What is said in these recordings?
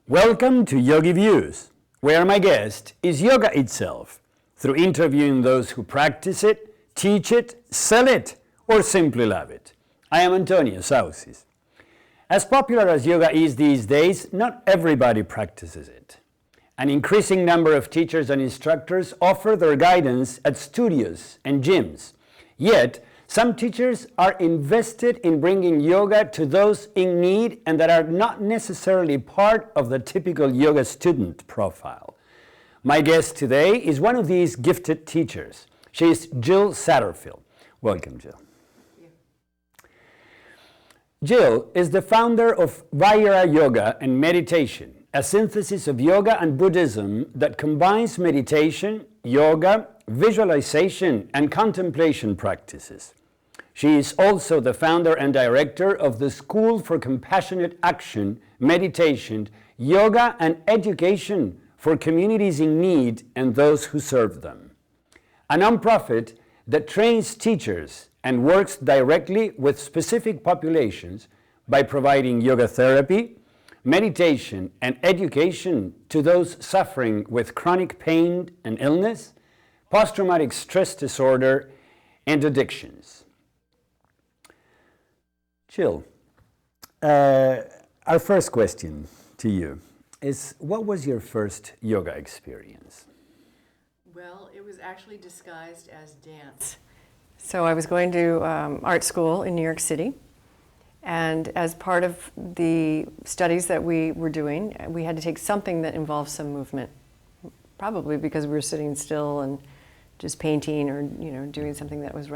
Welcome to YogiViews, where my guest is yoga itself, through interviewing those who practice it, teach it, sell it, or simply love it. I am Antonio Saucis. As popular as yoga is these days, not everybody practices it. An increasing number of teachers and instructors offer their guidance at studios and gyms. Yet, some teachers are invested in bringing yoga to those in need and that are not necessarily part of the typical yoga student profile. My guest today is one of these gifted teachers. She is Jill Satterfield. Welcome, Jill. Thank you. Jill is the founder of Vajra Yoga and Meditation, a synthesis of yoga and Buddhism that combines meditation, yoga, visualization, and contemplation practices. She is also the founder and director of the School for Compassionate Action, Meditation, Yoga, and Education for communities in need and those who serve them. A nonprofit that trains teachers and works directly with specific populations by providing yoga therapy, meditation, and education to those suffering with chronic pain and illness, post-traumatic stress disorder, and addictions. Jill, our first question to you is, what was your first yoga experience? Well, it was actually disguised as dance. So I was going to art school in New York City, and as part of the studies that we were doing, we had to take something that involved some movement, probably because we were sitting still and just painting or doing something that was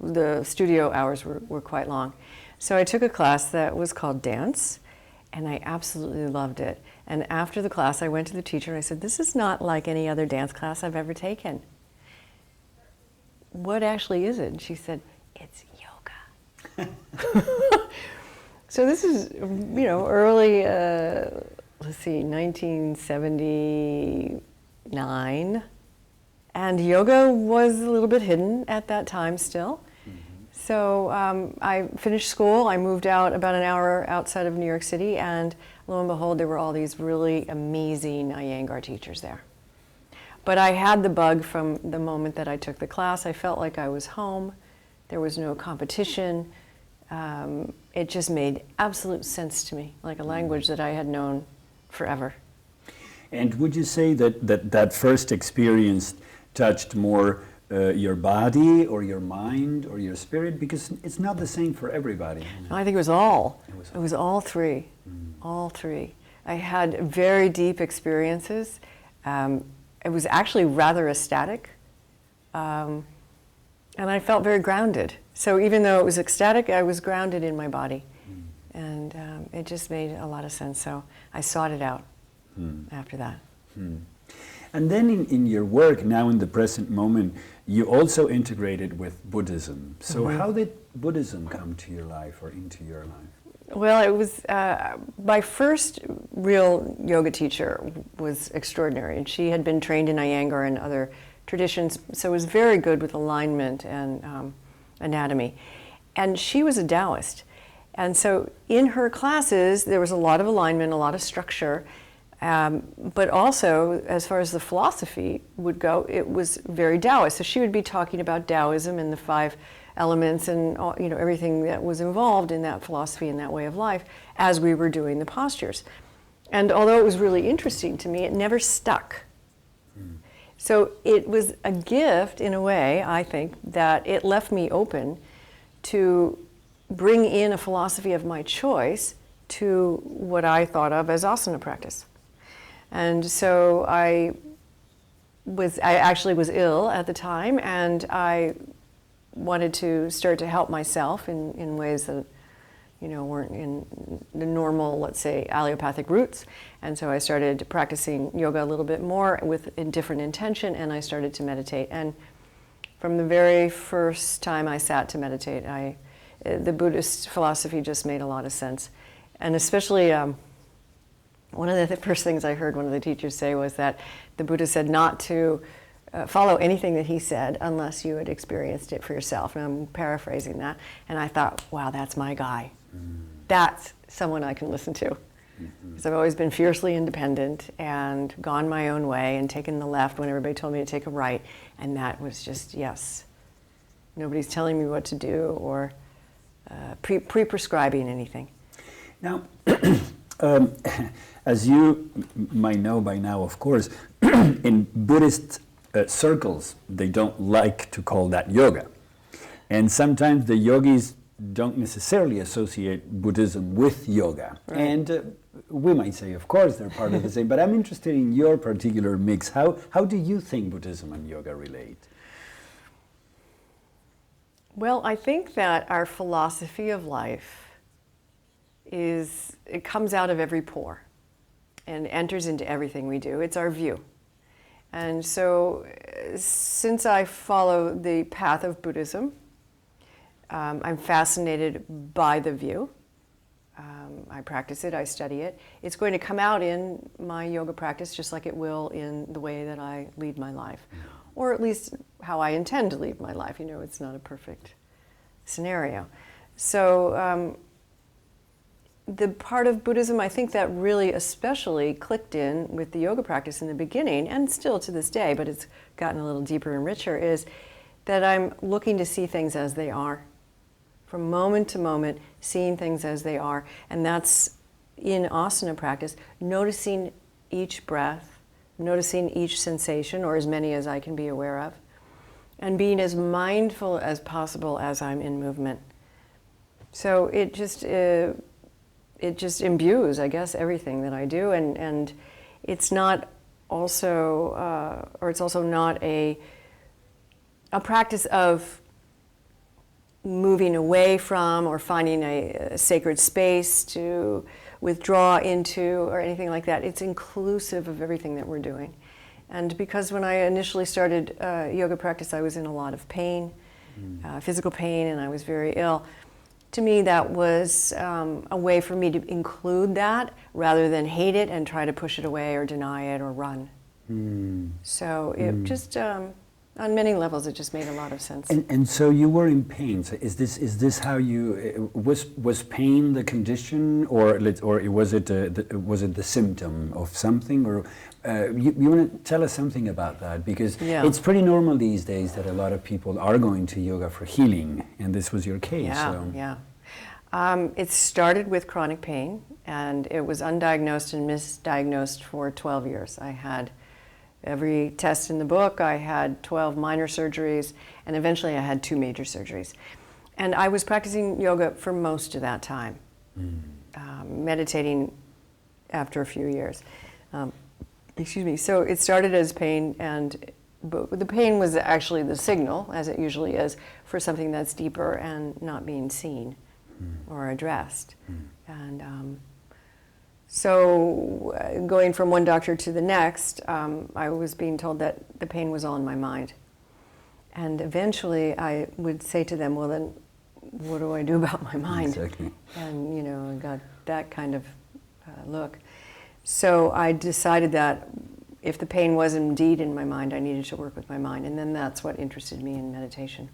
the studio hours were quite long. So I took a class that was called dance, and I absolutely loved it. And after the class, I went to the teacher and I said, "This is not like any other dance class I've ever taken. What actually is it?" And she said, "It's yoga." So this is, early, 1979. And yoga was a little bit hidden at that time still. So I finished school, I moved out about an hour outside of New York City, and lo and behold, there were all these really amazing Iyengar teachers there. But I had the bug from the moment that I took the class. I felt like I was home. There was no competition. It just made absolute sense to me, like a language that I had known forever. And would you say that first experience touched more your body or your mind or your spirit? Because it's not the same for everybody. I think it was all. It was all three. All three. I had very deep experiences. It was actually rather ecstatic. And I felt very grounded. So even though it was ecstatic, I was grounded in my body. And it just made a lot of sense. So I sought it out after that. And then in your work now in the present moment, you also integrated with Buddhism. So how did Buddhism come to your life or into your life? Well, it was, my first real yoga teacher was extraordinary, and she had been trained in Iyengar and other traditions, so was very good with alignment and anatomy. And she was a Taoist. And so in her classes, there was a lot of alignment, a lot of structure, but also, as far as the philosophy would go, it was very Taoist. So she would be talking about Taoism and the 5 elements and everything that was involved in that philosophy and that way of life as we were doing the postures. And although it was really interesting to me, it never stuck. So it was a gift in a way, I think, that it left me open to bring in a philosophy of my choice to what I thought of as asana practice. And so I actually was ill at the time, and I wanted to start to help myself in ways that weren't in the normal, let's say, allopathic routes. And so I started practicing yoga a little bit more with a different intention, and I started to meditate. And from the very first time I sat to meditate, the Buddhist philosophy just made a lot of sense. And especially one of the first things I heard one of the teachers say was that the Buddha said not to follow anything that he said unless you had experienced it for yourself. And I'm paraphrasing that. And I thought, wow, that's my guy. That's someone I can listen to. Because I've always been fiercely independent and gone my own way and taken the left when everybody told me to take a right. And that was just, yes. Nobody's telling me what to do or pre-prescribing anything. Now, as you might know by now, of course, in Buddhist circles, they don't like to call that yoga. And sometimes the yogis don't necessarily associate Buddhism with yoga. Right. And we might say, of course, they're part of the same, but I'm interested in your particular mix. How do you think Buddhism and yoga relate? Well, I think that our philosophy of life it comes out of every pore and enters into everything we do. It's our view. And so since I follow the path of Buddhism, I'm fascinated by the view. I practice it, I study it. It's going to come out in my yoga practice just like it will in the way that I lead my life. Or at least how I intend to lead my life. You know, it's not a perfect scenario. So the part of Buddhism I think that really especially clicked in with the yoga practice in the beginning, and still to this day, but it's gotten a little deeper and richer, is that I'm looking to see things as they are. From moment to moment, seeing things as they are. And that's in asana practice, noticing each breath, noticing each sensation, or as many as I can be aware of, and being as mindful as possible as I'm in movement. So it just imbues, I guess, everything that I do, and it's not also, or it's also not a practice of moving away from or finding a sacred space to withdraw into or anything like that. It's inclusive of everything that we're doing. And because when I initially started yoga practice, I was in a lot of pain, physical pain, and I was very ill. To me, that was a way for me to include that rather than hate it and try to push it away or deny it or run. So it just, on many levels, it just made a lot of sense. And so you were in pain. So is this how you was pain the condition, or was it the symptom of something, or you want to tell us something about that, because it's pretty normal these days that a lot of people are going to yoga for healing, and this was your case. It started with chronic pain, and it was undiagnosed and misdiagnosed for 12 years. I had every test in the book. I had 12 minor surgeries, and eventually I had 2 major surgeries. And I was practicing yoga for most of that time, meditating after a few years. Excuse me. So it started as pain, but the pain was actually the signal, as it usually is, for something that's deeper and not being seen or addressed. And so going from one doctor to the next, I was being told that the pain was all in my mind. And eventually I would say to them, well then, what do I do about my mind? Exactly. And you know, I got that kind of look. So I decided that if the pain was indeed in my mind, I needed to work with my mind. And then that's what interested me in meditation.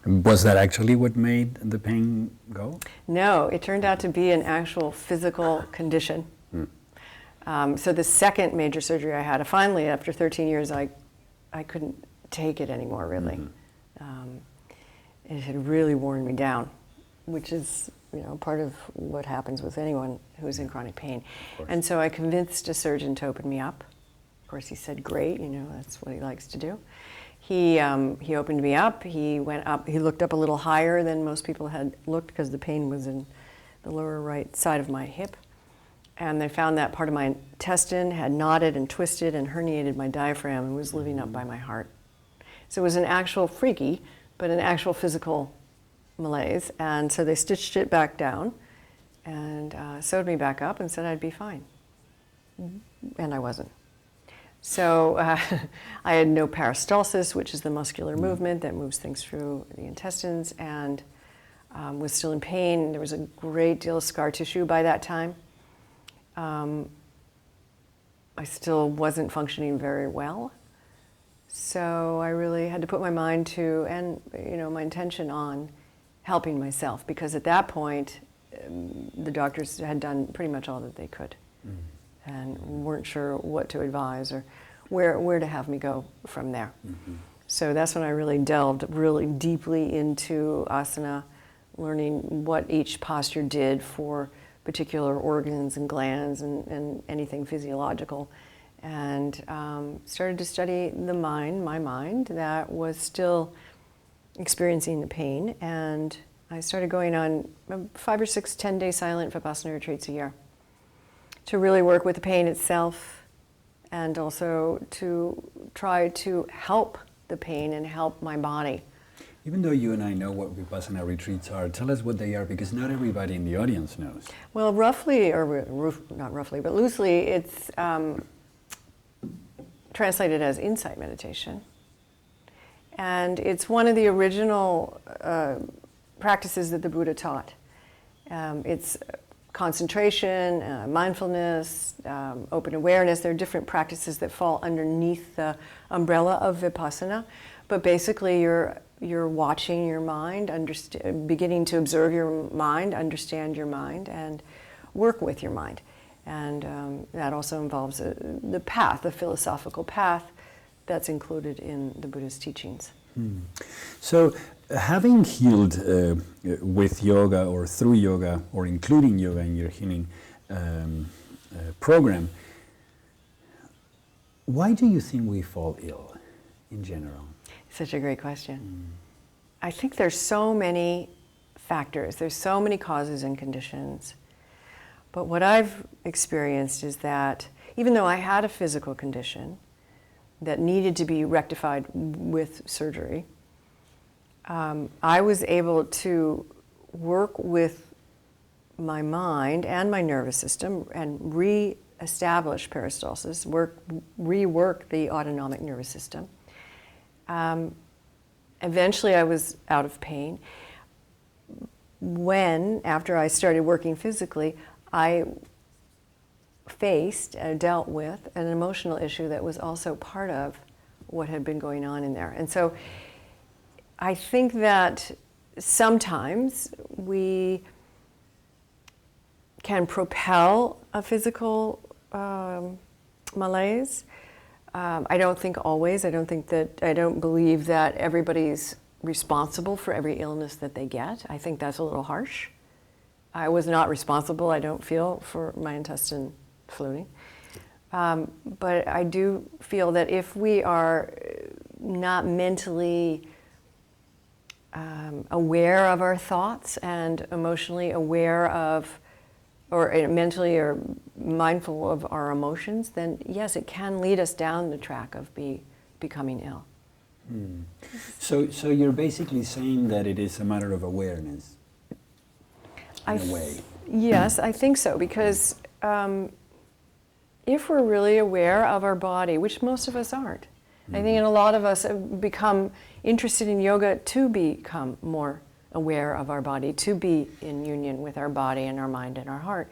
Was that actually what made the pain go? No, it turned out to be an actual physical condition. So the second major surgery I had, finally after 13 years, I couldn't take it anymore, really. It had really worn me down, which is, you know, part of what happens with anyone who's in chronic pain. And so I convinced a surgeon to open me up. Of course, he said, great, you know, that's what he likes to do. He opened me up, he went up, he looked up a little higher than most people had looked because the pain was in the lower right side of my hip. And they found that part of my intestine had knotted and twisted and herniated my diaphragm and was living up by my heart. So it was an actual freaky, but an actual physical malaise. And so they stitched it back down and sewed me back up and said I'd be fine. And I wasn't. So I had no peristalsis, which is the muscular movement that moves things through the intestines, and was still in pain. There was a great deal of scar tissue by that time. I still wasn't functioning very well. So I really had to put my mind to, and you know, my intention on helping myself, because at that point, the doctors had done pretty much all that they could, and weren't sure what to advise or where to have me go from there. So that's when I really delved really deeply into asana, learning what each posture did for particular organs and glands and anything physiological, and started to study the mind, my mind, that was still experiencing the pain. And I started going on 5 or 6 10-day silent Vipassana retreats a year to really work with the pain itself, and also to try to help the pain and help my body. Even though you and I know what Vipassana retreats are, tell us what they are, because not everybody in the audience knows. Well, roughly, or not roughly, but loosely, it's translated as insight meditation. And it's one of the original practices that the Buddha taught. It's concentration, mindfulness, open awareness. There are different practices that fall underneath the umbrella of Vipassana. But basically, you're watching your mind, beginning to observe your mind, understand your mind, and work with your mind. And that also involves the path, the philosophical path that's included in the Buddha's teachings. So, having healed with yoga or through yoga or including yoga in your healing program, why do you think we fall ill in general? Such a great question. I think there's so many factors, there's so many causes and conditions. But what I've experienced is that even though I had a physical condition that needed to be rectified with surgery, I was able to work with my mind and my nervous system and re-establish peristalsis, rework the autonomic nervous system. Eventually I was out of pain. When, after I started working physically, I dealt with an emotional issue that was also part of what had been going on in there. And so I think that sometimes we can propel a physical malaise. I don't think always. I don't believe that everybody's responsible for every illness that they get. I think that's a little harsh. I was not responsible, I don't feel, for my intestine floating. But I do feel that if we are not mentally aware of our thoughts and emotionally aware of, or mentally or mindful of our emotions, then yes, it can lead us down the track of becoming ill. So you're basically saying that it is a matter of awareness, in a way. Yes, I think so, because if we're really aware of our body, which most of us aren't, I think a lot of us have become interested in yoga to become more aware of our body, to be in union with our body and our mind and our heart.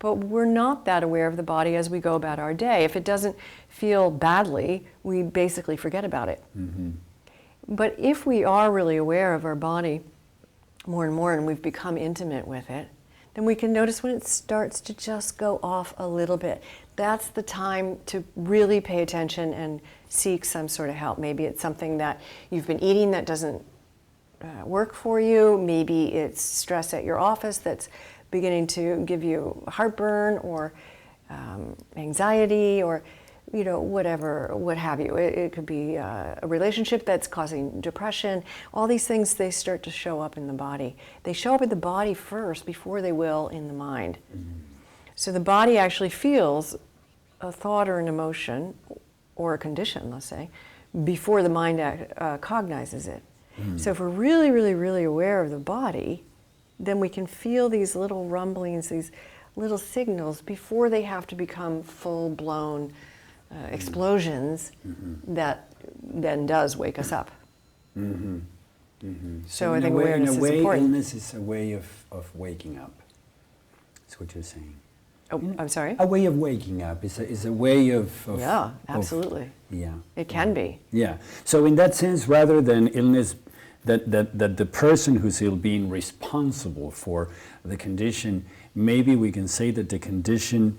But we're not that aware of the body as we go about our day. If it doesn't feel badly, we basically forget about it. But if we are really aware of our body more and more, and we've become intimate with it, then we can notice when it starts to just go off a little bit. That's the time to really pay attention and seek some sort of help. Maybe it's something that you've been eating that doesn't work for you. Maybe it's stress at your office that's beginning to give you heartburn or anxiety, or whatever, what have you. It could be a relationship that's causing depression. All these things, they start to show up in the body. They show up in the body first before they will in the mind. So the body actually feels a thought or an emotion or a condition, let's say, before the mind cognizes it. So if we're really, really, really aware of the body, then we can feel these little rumblings, these little signals before they have to become full-blown explosions that then does wake us up. So I think awareness is important. In a way, illness is a way of waking up. That's what you're saying. Oh, I'm sorry? A way of waking up is a way of yeah, absolutely. Yeah. It can be. Yeah. So in that sense, rather than illness that the person who's ill being responsible for the condition, maybe we can say that the condition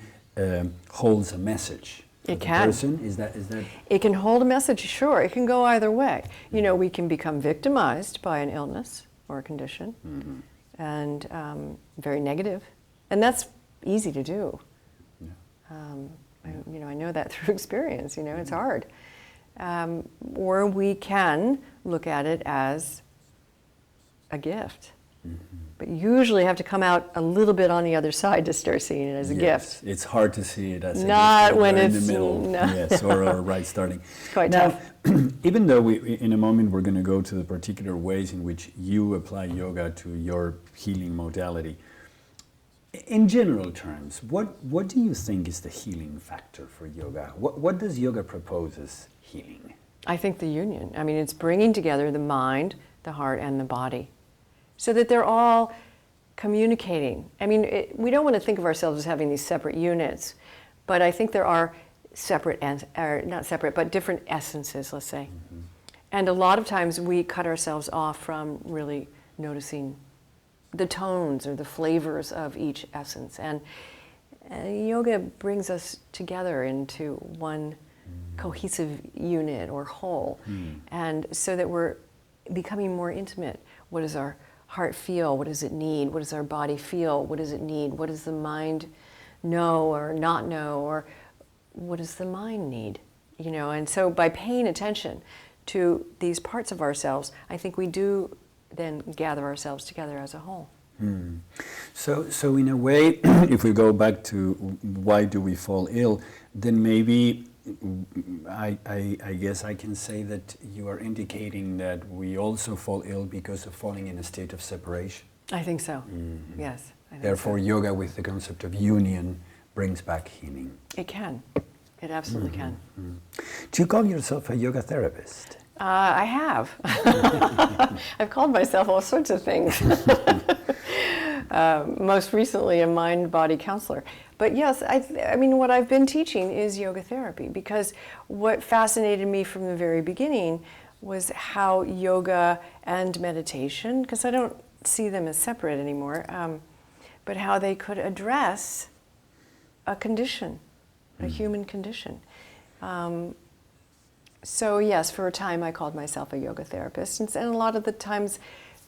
holds a message. It can. Person? Is that? It can hold a message, sure. It can go either way. You know, we can become victimized by an illness or a condition, and very negative, and that's easy to do. Yeah. I know that through experience. You know, it's hard. Or we can look at it as a gift. But usually have to come out a little bit on the other side to start seeing it as a gift. It's hard to see it as a Not gift. when In it's the middle, no. yes, or right starting. It's quite now, tough. Even though in a moment we're going to go to the particular ways in which you apply yoga to your healing modality, in general terms, what do you think is the healing factor for yoga? What does yoga propose as healing? I think the union. I mean, it's bringing together the mind, the heart, and the body, so that they're all communicating. I mean, we don't want to think of ourselves as having these separate units, but I think there are separate, or not separate, but different essences, let's say. And a lot of times we cut ourselves off from really noticing the tones or the flavors of each essence. And yoga brings us together into one cohesive unit or whole. And so that we're becoming more intimate. What does our heart feel? What does it need? What does our body feel? What does it need? What does the mind know or not know? Or what does the mind need? You know, and so by paying attention to these parts of ourselves, I think we do then gather ourselves together as a whole. So in a way, if we go back to why do we fall ill, then maybe I guess I can say that you are indicating that we also fall ill because of falling in a state of separation. I think so. Yes. I think Therefore, so. yoga with the concept of union brings back healing. It can. It absolutely can. Do you call yourself a yoga therapist? I have. I've called myself all sorts of things. Most recently, a mind-body counselor. But yes, I mean, what I've been teaching is yoga therapy, because what fascinated me from the very beginning was how yoga and meditation, because I don't see them as separate anymore, but how they could address a condition, a human condition. So yes, for a time I called myself a yoga therapist, and a lot of the times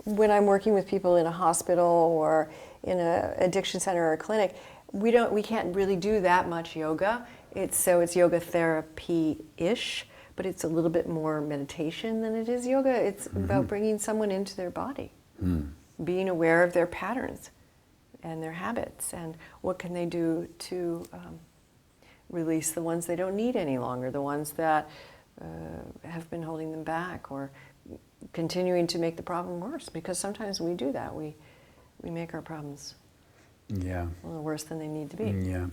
when I'm working with people in a hospital or in an addiction center or a clinic, we can't really do that much yoga. It's yoga therapy-ish, but it's a little bit more meditation than it is yoga. It's about bringing someone into their body, being aware of their patterns and their habits, and what can they do to release the ones they don't need any longer, the ones that have been holding them back or continuing to make the problem worse, because sometimes we do that. We make our problems a little worse than they need to be. Yeah.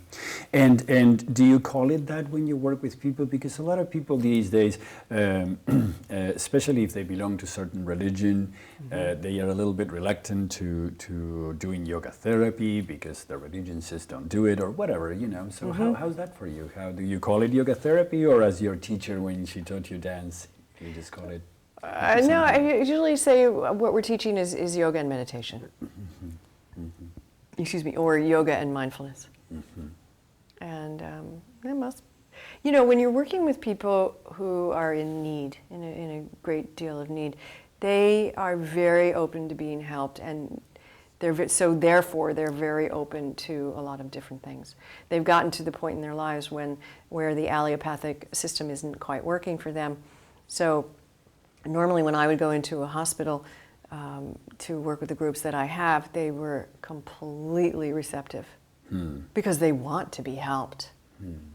And do you call it that when you work with people? Because a lot of people these days, especially if they belong to certain religion, they are a little bit reluctant to doing yoga therapy because the religion says don't do it or whatever, you know. So how's that for you? How do you call it yoga therapy, or as your teacher when she taught you dance, you just call it? No, I usually say what we're teaching is yoga and meditation. Excuse me, or yoga and mindfulness. And when you're working with people who are in need, in a great deal of need, they are very open to being helped, and therefore they're very open to a lot of different things. They've gotten to the point in their lives where the allopathic system isn't quite working for them. So normally when I would go into a hospital to work with the groups that I have, they were completely receptive because they want to be helped,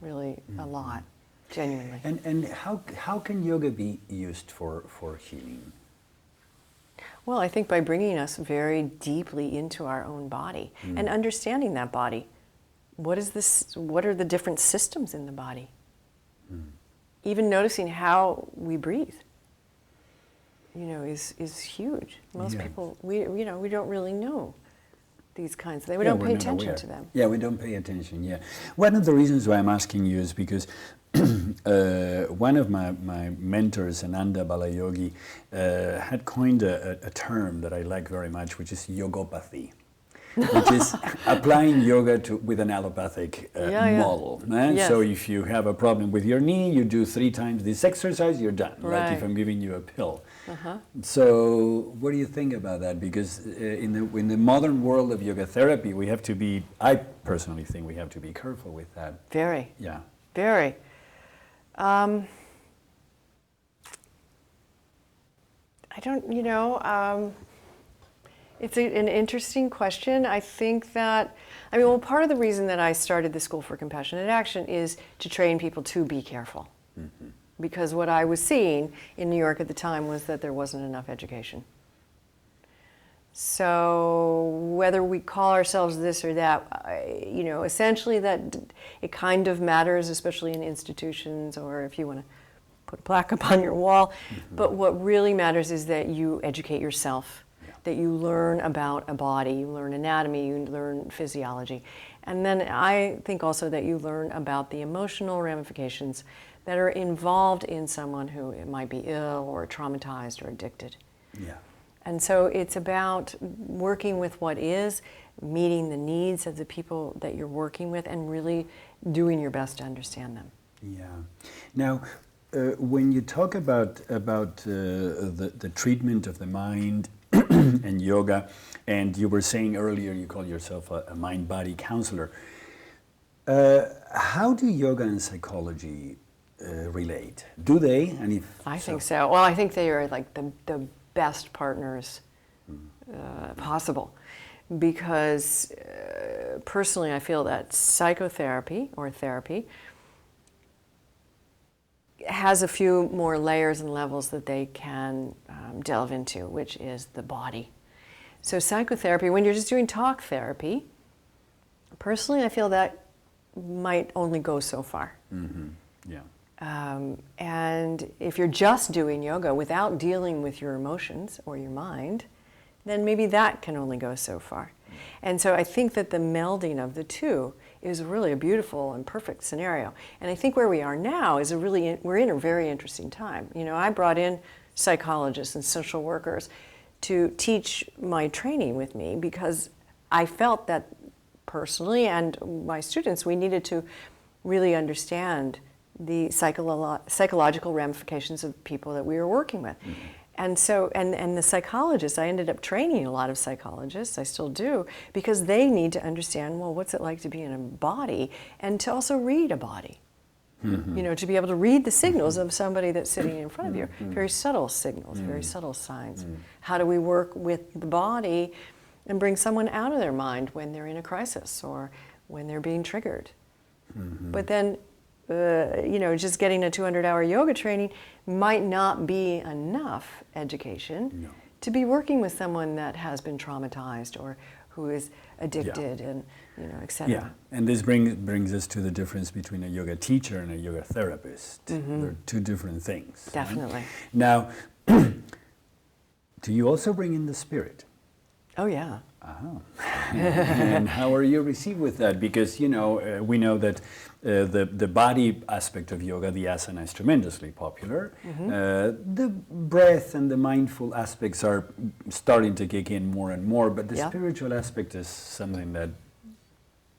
really a lot, genuinely. And how can yoga be used for healing? Well, I think by bringing us very deeply into our own body and understanding that body. What are the different systems in the body? Even noticing how we breathe, is huge. Most people, we don't really know these kinds of things. We don't pay attention to them. Yeah, we don't pay attention, yeah. One of the reasons why I'm asking you is because one of my mentors, Ananda Balayogi, had coined a term that I like very much, which is yogopathy, which is applying yoga with an allopathic model. Yes. So if you have a problem with your knee, you do 3 times this exercise, you're done. Right. Like if I'm giving you a pill. Uh-huh. So what do you think about that? Because in the modern world of yoga therapy, we have to be, I personally think we have to be careful with that. Very. Yeah. Very. I don't, it's an interesting question. I think that, well, part of the reason that I started the School for Compassionate Action is to train people to be careful. Mm-hmm. Because what I was seeing in New York at the time was that there wasn't enough education. So whether we call ourselves this or that, essentially that it kind of matters, especially in institutions, or if you want to put a plaque up on your wall. Mm-hmm. But what really matters is that you educate yourself, that you learn about a body, you learn anatomy, you learn physiology. And then I think also that you learn about the emotional ramifications that are involved in someone who might be ill or traumatized or addicted. Yeah. And so it's about working with what is, meeting the needs of the people that you're working with, and really doing your best to understand them. Yeah. Now, when you talk about the treatment of the mind and yoga, and you were saying earlier you call yourself a mind-body counselor, how do yoga and psychology relate? Do they? And if I think so. Well, I think they are like the best partners possible, because personally I feel that psychotherapy or therapy has a few more layers and levels that they can delve into, which is the body. So psychotherapy, when you're just doing talk therapy, personally I feel that might only go so far. Mm-hmm. Yeah. And if you're just doing yoga without dealing with your emotions or your mind, then maybe that can only go so far. And so I think that the melding of the two is really a beautiful and perfect scenario. And I think where we are now is we're in a very interesting time. I brought in psychologists and social workers to teach my training with me, because I felt that personally, and my students, we needed to really understand the psychological ramifications of people that we were working with. Mm-hmm. And so, and the psychologists, I ended up training a lot of psychologists, I still do, because they need to understand, well, what's it like to be in a body, and to also read a body. Mm-hmm. To be able to read the signals of somebody that's sitting in front of you. Mm-hmm. Very subtle signals, very subtle signs. Mm-hmm. How do we work with the body and bring someone out of their mind when they're in a crisis or when they're being triggered? Mm-hmm. But then, just getting a 200-hour yoga training might not be enough education to be working with someone that has been traumatized or who is addicted, and etc. Yeah, and this brings us to the difference between a yoga teacher and a yoga therapist. Mm-hmm. They're two different things. Definitely. Right? Now, do you also bring in the spirit? Oh yeah. And how are you received with that? Because we know that the body aspect of yoga, the asana, is tremendously popular. Mm-hmm. The breath and the mindful aspects are starting to kick in more and more, but the spiritual aspect is something that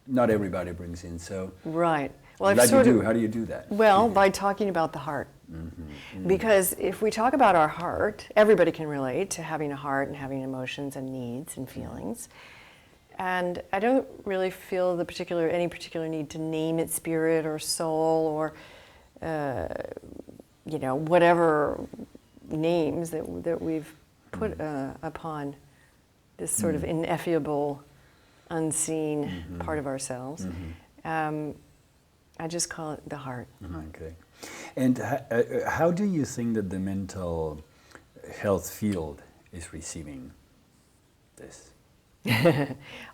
not everybody brings in. So right. Well, how do you do that? Well, by talking about the heart. Mm-hmm. Mm-hmm. Because if we talk about our heart, everybody can relate to having a heart and having emotions and needs and feelings. And I don't really feel any particular need to name it spirit or soul or, whatever names that we've put upon this sort of ineffable, unseen part of ourselves. Mm-hmm. I just call it the heart. Okay. And how do you think that the mental health field is receiving this?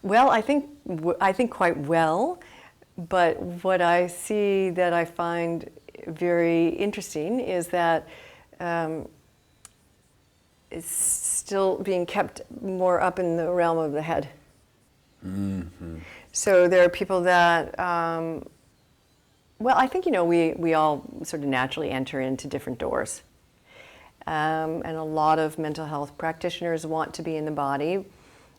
Well, I think quite well, but what I see that I find very interesting is that it's still being kept more up in the realm of the head. So there are people that, well, I think, we all sort of naturally enter into different doors. And a lot of mental health practitioners want to be in the body,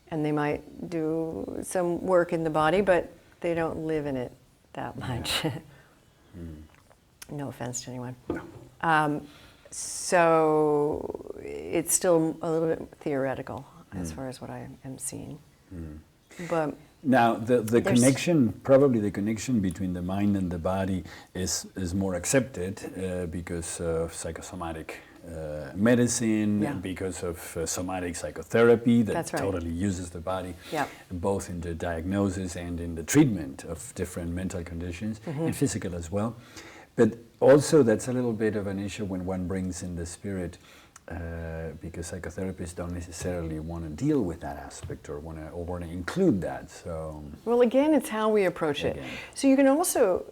and they might do some work in the body, but they don't live in it that much. No offense to anyone. So it's still a little bit theoretical as far as what I am seeing. But now the connection, probably the connection between the mind and the body is more accepted because of psychosomatic medicine, because of somatic psychotherapy that totally uses the body, both in the diagnosis and in the treatment of different mental conditions, and physical as well. But also that's a little bit of an issue when one brings in the spirit, because psychotherapists don't necessarily want to deal with that aspect or want to include that. So, well, again, it's how we approach it. So you can also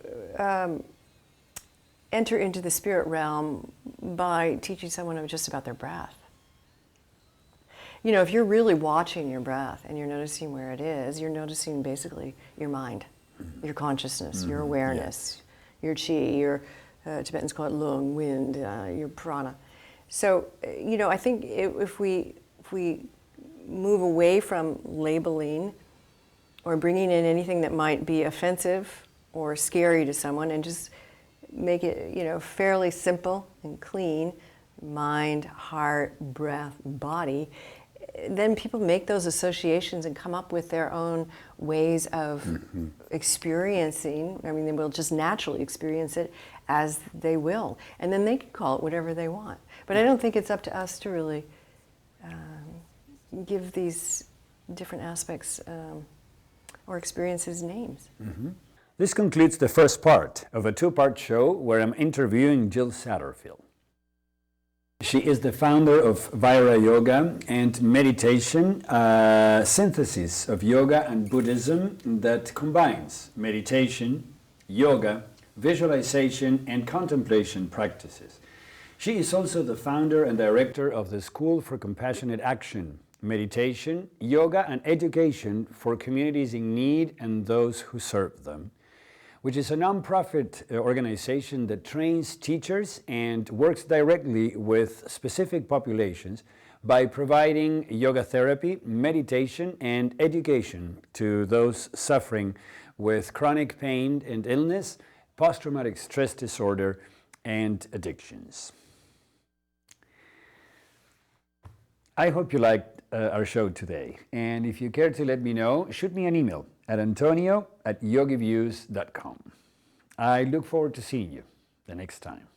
enter into the spirit realm by teaching someone just about their breath. If you're really watching your breath and you're noticing where it is, you're noticing basically your mind, your consciousness, your awareness, your chi, your Tibetans call it lung, wind, your prana. So, I think if we move away from labeling or bringing in anything that might be offensive or scary to someone and just make it, fairly simple and clean, mind, heart, breath, body, then people make those associations and come up with their own ways of experiencing. I mean, they will just naturally experience it as they will. And then they can call it whatever they want. But I don't think it's up to us to really give these different aspects or experiences names. This concludes the first part of a two-part show where I'm interviewing Jill Satterfield. She is the founder of Vajra Yoga and Meditation, a synthesis of yoga and Buddhism that combines meditation, yoga, visualization, and contemplation practices. She is also the founder and director of the School for Compassionate Action, Meditation, Yoga, and Education for Communities in Need and Those Who Serve Them, which is a nonprofit organization that trains teachers and works directly with specific populations by providing yoga therapy, meditation, and education to those suffering with chronic pain and illness, post-traumatic stress disorder, and addictions. I hope you liked our show today, and if you care to let me know, shoot me an email at antonio@yogiviews.com. I look forward to seeing you the next time.